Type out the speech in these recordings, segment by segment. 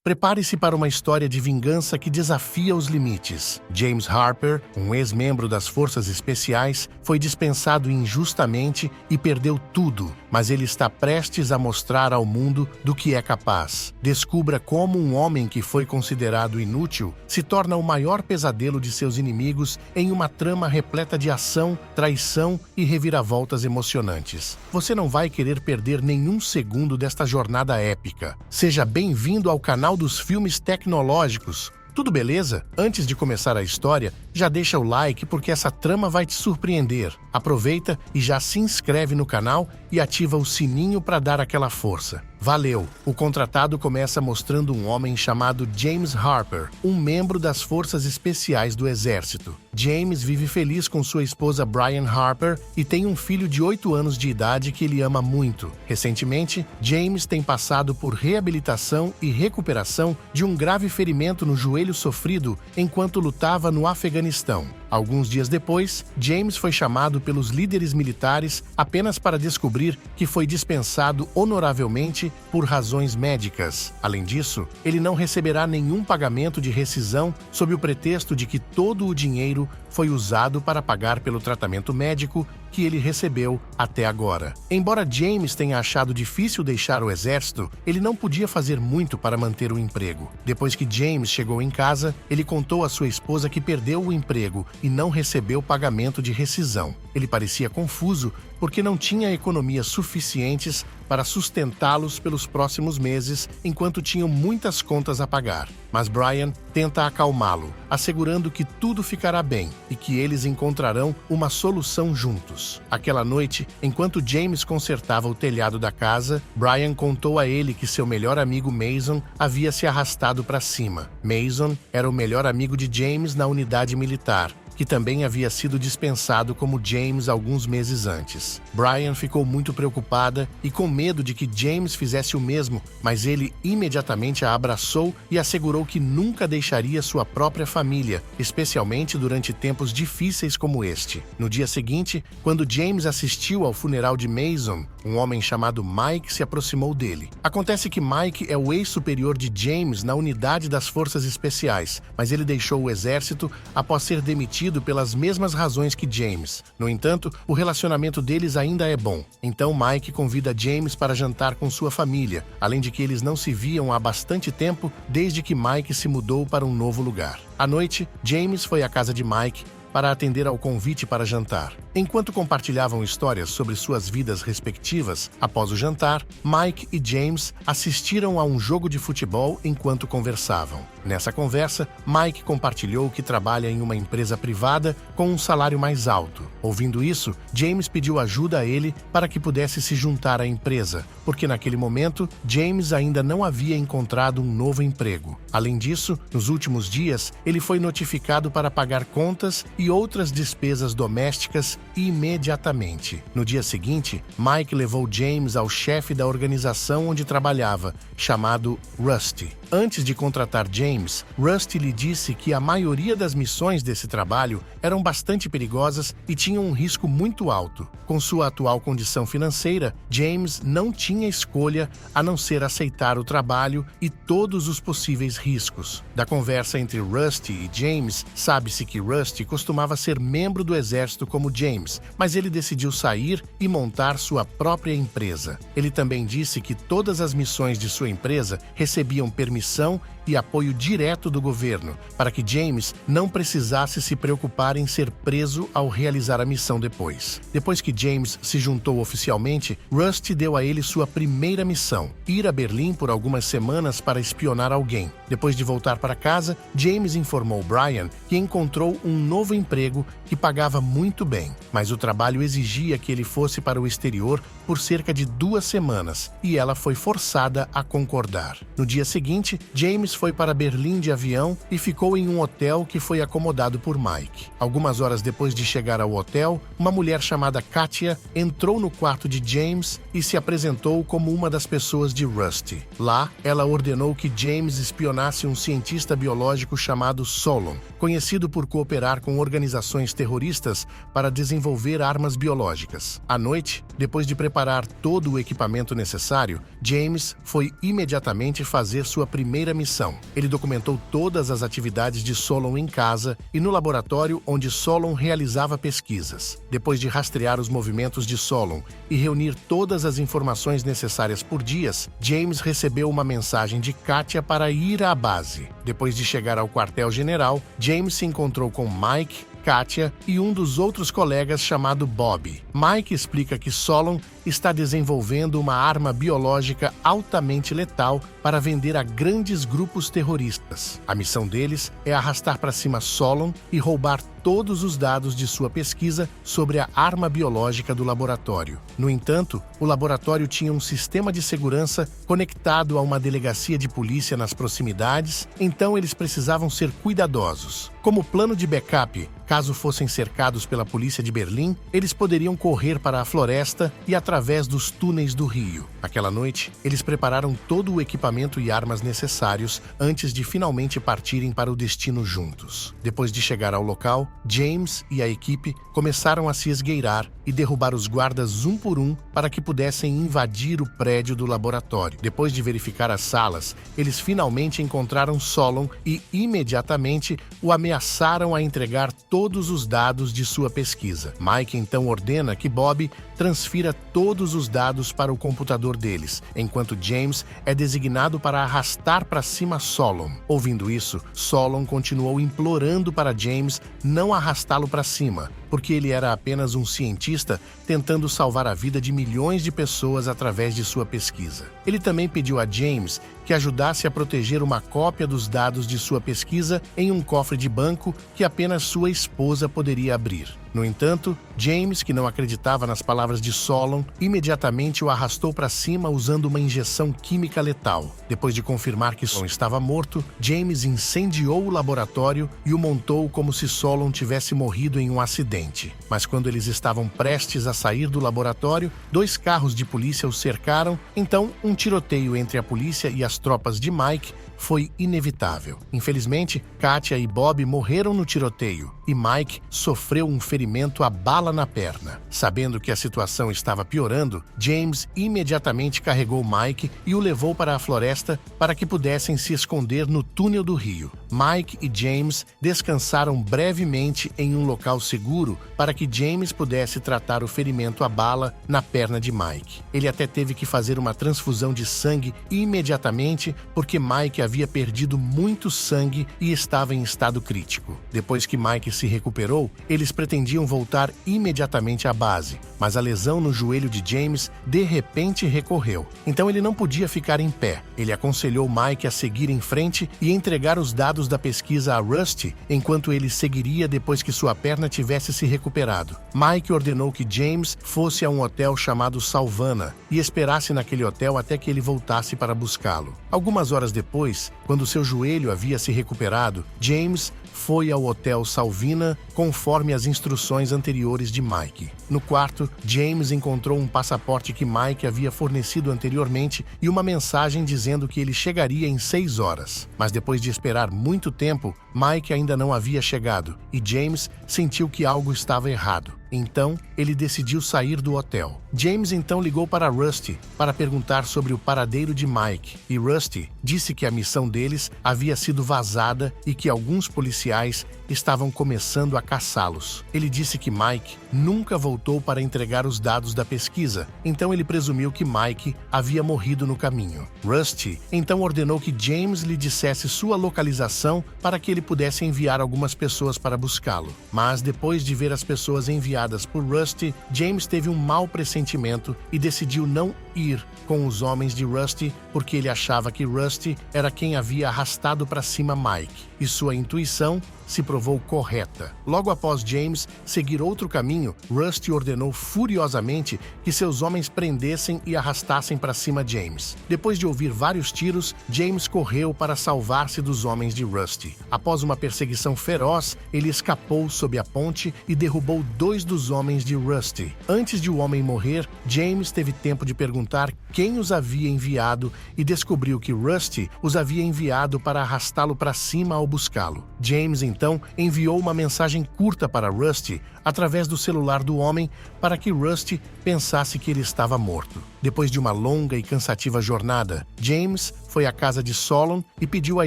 Prepare-se para uma história de vingança que desafia os limites. James Harper, um ex-membro das Forças Especiais, foi dispensado injustamente e perdeu tudo, mas ele está prestes a mostrar ao mundo do que é capaz. Descubra como um homem que foi considerado inútil se torna o maior pesadelo de seus inimigos em uma trama repleta de ação, traição e reviravoltas emocionantes. Você não vai querer perder nenhum segundo desta jornada épica. Seja bem-vindo ao canal dos filmes tecnológicos. Tudo beleza? Antes de começar a história, já deixa o like porque essa trama vai te surpreender. Aproveita e já se inscreve no canal e ativa o sininho para dar aquela força. Valeu! O contratado começa mostrando um homem chamado James Harper, um membro das Forças Especiais do Exército. James vive feliz com sua esposa Brian Harper e tem um filho de 8 anos de idade que ele ama muito. Recentemente, James tem passado por reabilitação e recuperação de um grave ferimento no joelho sofrido enquanto lutava no Afeganistão. Alguns dias depois, James foi chamado pelos líderes militares apenas para descobrir que foi dispensado honoravelmente por razões médicas. Além disso, ele não receberá nenhum pagamento de rescisão sob o pretexto de que todo o dinheiro foi usado para pagar pelo tratamento médico que ele recebeu até agora. Embora James tenha achado difícil deixar o exército, ele não podia fazer muito para manter o emprego. Depois que James chegou em casa, ele contou à sua esposa que perdeu o emprego e não recebeu pagamento de rescisão. Ele parecia confuso porque não tinha economias suficientes para sustentá-los pelos próximos meses, enquanto tinham muitas contas a pagar. Mas Brian tenta acalmá-lo, assegurando que tudo ficará bem e que eles encontrarão uma solução juntos. Aquela noite, enquanto James consertava o telhado da casa, Brian contou a ele que seu melhor amigo Mason havia se arrastado para cima. Mason era o melhor amigo de James na unidade militar, que também havia sido dispensado como James alguns meses antes. Brian ficou muito preocupada e com medo de que James fizesse o mesmo, mas ele imediatamente a abraçou e assegurou que nunca deixaria sua própria família, especialmente durante tempos difíceis como este. No dia seguinte, quando James assistiu ao funeral de Mason, um homem chamado Mike se aproximou dele. Acontece que Mike é o ex-superior de James na unidade das Forças Especiais, mas ele deixou o exército após ser demitido pelas mesmas razões que James. No entanto, o relacionamento deles ainda é bom. Então Mike convida James para jantar com sua família, além de que eles não se viam há bastante tempo desde que Mike se mudou para um novo lugar. À noite, James foi à casa de Mike para atender ao convite para jantar. Enquanto compartilhavam histórias sobre suas vidas respectivas, após o jantar, Mike e James assistiram a um jogo de futebol enquanto conversavam. Nessa conversa, Mike compartilhou que trabalha em uma empresa privada com um salário mais alto. Ouvindo isso, James pediu ajuda a ele para que pudesse se juntar à empresa, porque naquele momento, James ainda não havia encontrado um novo emprego. Além disso, nos últimos dias, ele foi notificado para pagar contas e outras despesas domésticas imediatamente. No dia seguinte, Mike levou James ao chefe da organização onde trabalhava, chamado Rusty. Antes de contratar James, Rusty lhe disse que a maioria das missões desse trabalho eram bastante perigosas e tinham um risco muito alto. Com sua atual condição financeira, James não tinha escolha a não ser aceitar o trabalho e todos os possíveis riscos. Da conversa entre Rusty e James, sabe-se que Rusty costumava ser membro do exército como James, mas ele decidiu sair e montar sua própria empresa. Ele também disse que todas as missões de sua empresa recebiam permissão e apoio direto do governo, para que James não precisasse se preocupar em ser preso ao realizar a missão depois. Depois que James se juntou oficialmente, Rusty deu a ele sua primeira missão, ir a Berlim por algumas semanas para espionar alguém. Depois de voltar para casa, James informou Brian que encontrou um novo emprego que pagava muito bem, mas o trabalho exigia que ele fosse para o exterior por cerca de 2 semanas, e ela foi forçada a concordar. No dia seguinte, James James foi para Berlim de avião e ficou em um hotel que foi acomodado por Mike. Algumas horas depois de chegar ao hotel, uma mulher chamada Katia entrou no quarto de James e se apresentou como uma das pessoas de Rusty. Lá, ela ordenou que James espionasse um cientista biológico chamado Solon, conhecido por cooperar com organizações terroristas para desenvolver armas biológicas. À noite, depois de preparar todo o equipamento necessário, James foi imediatamente fazer sua primeira missão. Ele documentou todas as atividades de Solon em casa e no laboratório onde Solon realizava pesquisas. Depois de rastrear os movimentos de Solon e reunir todas as informações necessárias por dias, James recebeu uma mensagem de Katia para ir à base. Depois de chegar ao quartel-general, James se encontrou com Mike, Katia e um dos outros colegas chamado Bob. Mike explica que Solon está desenvolvendo uma arma biológica altamente letal para vender a grandes grupos terroristas. A missão deles é arrastar para cima Solon e roubar todos os dados de sua pesquisa sobre a arma biológica do laboratório. No entanto, o laboratório tinha um sistema de segurança conectado a uma delegacia de polícia nas proximidades, então eles precisavam ser cuidadosos. Como plano de backup, caso fossem cercados pela polícia de Berlim, eles poderiam correr para a floresta e através dos túneis do rio. Aquela noite, eles prepararam todo o equipamento e armas necessários antes de finalmente partirem para o destino juntos. Depois de chegar ao local, James e a equipe começaram a se esgueirar e derrubar os guardas um por um para que pudessem invadir o prédio do laboratório. Depois de verificar as salas, eles finalmente encontraram Solon e imediatamente o ameaçaram a entregar todos os dados de sua pesquisa. Mike então ordena que Bob transfira todos os dados para o computador deles, enquanto James é designado para arrastar para cima Solon. Ouvindo isso, Solon continuou implorando para James não arrastá-lo para cima, porque ele era apenas um cientista tentando salvar a vida de milhões de pessoas através de sua pesquisa. Ele também pediu a James que ajudasse a proteger uma cópia dos dados de sua pesquisa em um cofre de banco que apenas sua esposa poderia abrir. No entanto, James, que não acreditava nas palavras de Solon, imediatamente o arrastou para cima usando uma injeção química letal. Depois de confirmar que Solon estava morto, James incendiou o laboratório e o montou como se Solon tivesse morrido em um acidente. Mas quando eles estavam prestes a sair do laboratório, 2 carros de polícia os cercaram, então um tiroteio entre a polícia e as tropas de Mike foi inevitável. Infelizmente, Katia e Bob morreram no tiroteio e Mike sofreu um ferimento à bala na perna. Sabendo que a situação estava piorando, James imediatamente carregou Mike e o levou para a floresta para que pudessem se esconder no túnel do rio. Mike e James descansaram brevemente em um local seguro para que James pudesse tratar o ferimento à bala na perna de Mike. Ele até teve que fazer uma transfusão de sangue imediatamente porque Mike havia perdido muito sangue e estava em estado crítico. Depois que Mike se recuperou, eles pretendiam voltar imediatamente à base, mas a lesão no joelho de James de repente recorreu. Então ele não podia ficar em pé. Ele aconselhou Mike a seguir em frente e entregar os dados da pesquisa a Rusty, enquanto ele seguiria depois que sua perna tivesse se recuperado. Mike ordenou que James fosse a um hotel chamado Salvana e esperasse naquele hotel até que ele voltasse para buscá-lo. Algumas horas depois, quando seu joelho havia se recuperado, James foi ao Hotel Salvina conforme as instruções anteriores de Mike. No quarto, James encontrou um passaporte que Mike havia fornecido anteriormente e uma mensagem dizendo que ele chegaria em 6 horas. Mas depois de esperar muito tempo, Mike ainda não havia chegado e James sentiu que algo estava errado. Então, ele decidiu sair do hotel. James então ligou para Rusty para perguntar sobre o paradeiro de Mike e Rusty disse que a missão deles havia sido vazada e que alguns policiais estavam começando a caçá-los. Ele disse que Mike nunca voltou para entregar os dados da pesquisa, então ele presumiu que Mike havia morrido no caminho. Rusty então ordenou que James lhe dissesse sua localização para que ele pudesse enviar algumas pessoas para buscá-lo. Mas depois de ver as pessoas enviadas por Rusty, James teve um mau pressentimento e decidiu não ir com os homens de Rusty porque ele achava que Rusty era quem havia arrastado para cima Mike, e sua intuição se provou correta. Logo após James seguir outro caminho, Rusty ordenou furiosamente que seus homens prendessem e arrastassem para cima James. Depois de ouvir vários tiros, James correu para salvar-se dos homens de Rusty. Após uma perseguição feroz, ele escapou sob a ponte e derrubou 2 dos homens de Rusty. Antes de o homem morrer, James teve tempo de perguntar quem os havia enviado e descobriu que Rusty os havia enviado para arrastá-lo para cima ao buscá-lo. James então enviou uma mensagem curta para Rusty através do celular do homem para que Rusty pensasse que ele estava morto. Depois de uma longa e cansativa jornada, James foi à casa de Solon e pediu à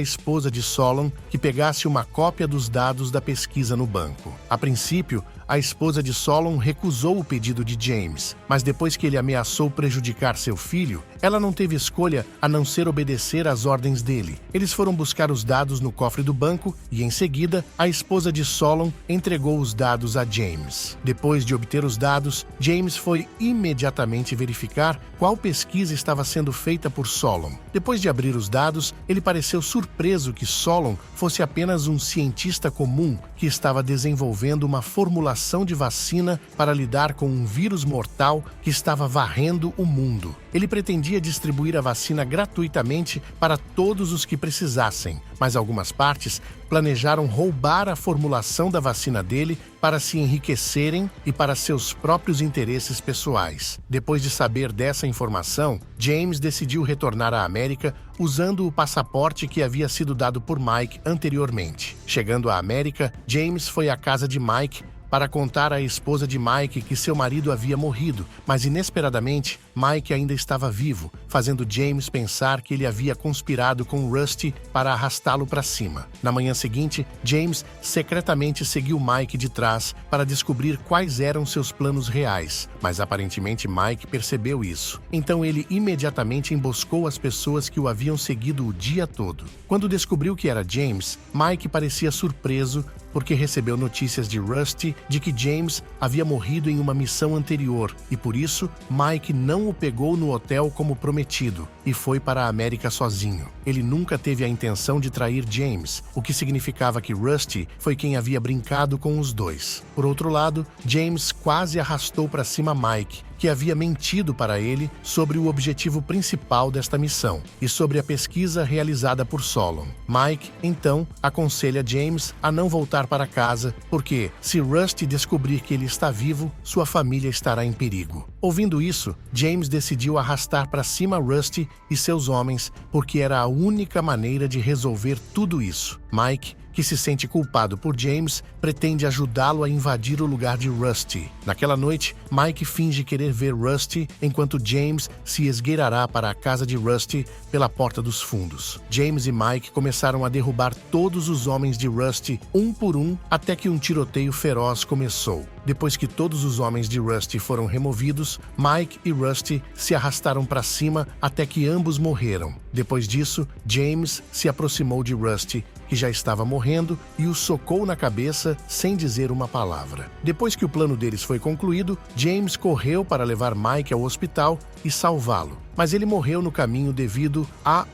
esposa de Solon que pegasse uma cópia dos dados da pesquisa no banco. A princípio, a esposa de Solon recusou o pedido de James, mas depois que ele ameaçou prejudicar seu filho, ela não teve escolha a não ser obedecer às ordens dele. Eles foram buscar os dados no cofre do banco e, em seguida, a esposa de Solon entregou os dados a James. Depois de obter os dados, James foi imediatamente verificar qual pesquisa estava sendo feita por Solon. Depois de abrir os dados, ele pareceu surpreso que Solon fosse apenas um cientista comum que estava desenvolvendo uma formulação de vacina para lidar com um vírus mortal que estava varrendo o mundo. Ele pretendia distribuir a vacina gratuitamente para todos os que precisassem, mas algumas partes planejaram roubar a formulação da vacina dele para se enriquecerem e para seus próprios interesses pessoais. Depois de saber dessa informação, James decidiu retornar à América usando o passaporte que havia sido dado por Mike anteriormente. Chegando à América, James foi à casa de Mike para contar à esposa de Mike que seu marido havia morrido, mas inesperadamente Mike ainda estava vivo, fazendo James pensar que ele havia conspirado com Rusty para arrastá-lo para cima. Na manhã seguinte, James secretamente seguiu Mike de trás para descobrir quais eram seus planos reais, mas aparentemente Mike percebeu isso. Então ele imediatamente emboscou as pessoas que o haviam seguido o dia todo. Quando descobriu que era James, Mike parecia surpreso porque recebeu notícias de Rusty de que James havia morrido em uma missão anterior e, por isso, Mike não o pegou no hotel como prometido e foi para a América sozinho. Ele nunca teve a intenção de trair James, o que significava que Rusty foi quem havia brincado com os dois. Por outro lado, James quase arrastou para cima Mike, que havia mentido para ele sobre o objetivo principal desta missão e sobre a pesquisa realizada por Solon. Mike, então, aconselha James a não voltar para casa, porque, se Rusty descobrir que ele está vivo, sua família estará em perigo. Ouvindo isso, James decidiu arrastar para cima Rusty e seus homens, porque era a única maneira de resolver tudo isso. Mike, que se sente culpado por James, pretende ajudá-lo a invadir o lugar de Rusty. Naquela noite, Mike finge querer ver Rusty, enquanto James se esgueirará para a casa de Rusty pela porta dos fundos. James e Mike começaram a derrubar todos os homens de Rusty, um por um, até que um tiroteio feroz começou. Depois que todos os homens de Rusty foram removidos, Mike e Rusty se arrastaram para cima até que ambos morreram. Depois disso, James se aproximou de Rusty, que já estava morrendo, e o socou na cabeça sem dizer uma palavra. Depois que o plano deles foi concluído, James correu para levar Mike ao hospital e salvá-lo, mas ele morreu no caminho devido a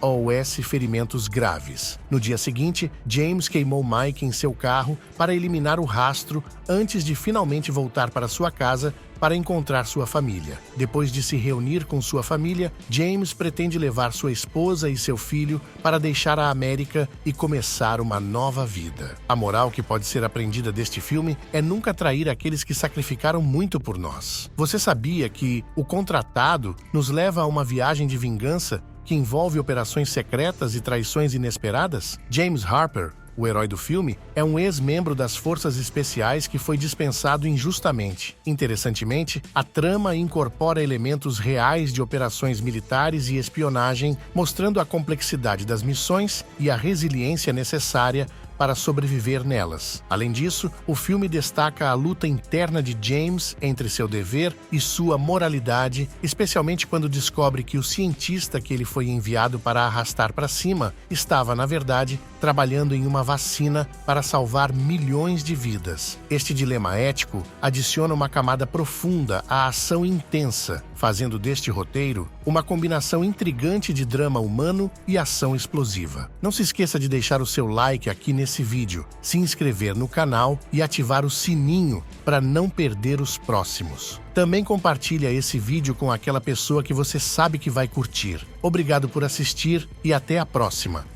ferimentos graves. No dia seguinte, James queimou Mike em seu carro para eliminar o rastro antes de finalmente voltar para sua casa para encontrar sua família. Depois de se reunir com sua família, James pretende levar sua esposa e seu filho para deixar a América e começar uma nova vida. A moral que pode ser aprendida deste filme é nunca trair aqueles que sacrificaram muito por nós. Você sabia que O Contratado nos leva a uma viagem de vingança que envolve operações secretas e traições inesperadas? James Harper, o herói do filme, é um ex-membro das Forças Especiais que foi dispensado injustamente. Interessantemente, a trama incorpora elementos reais de operações militares e espionagem, mostrando a complexidade das missões e a resiliência necessária para sobreviver nelas. Além disso, o filme destaca a luta interna de James entre seu dever e sua moralidade, especialmente quando descobre que o cientista que ele foi enviado para arrastar para cima estava, na verdade, trabalhando em uma vacina para salvar milhões de vidas. Este dilema ético adiciona uma camada profunda à ação intensa, fazendo deste roteiro uma combinação intrigante de drama humano e ação explosiva. Não se esqueça de deixar o seu like aqui nesse vídeo, se inscrever no canal e ativar o sininho para não perder os próximos. Também compartilhe esse vídeo com aquela pessoa que você sabe que vai curtir. Obrigado por assistir e até a próxima.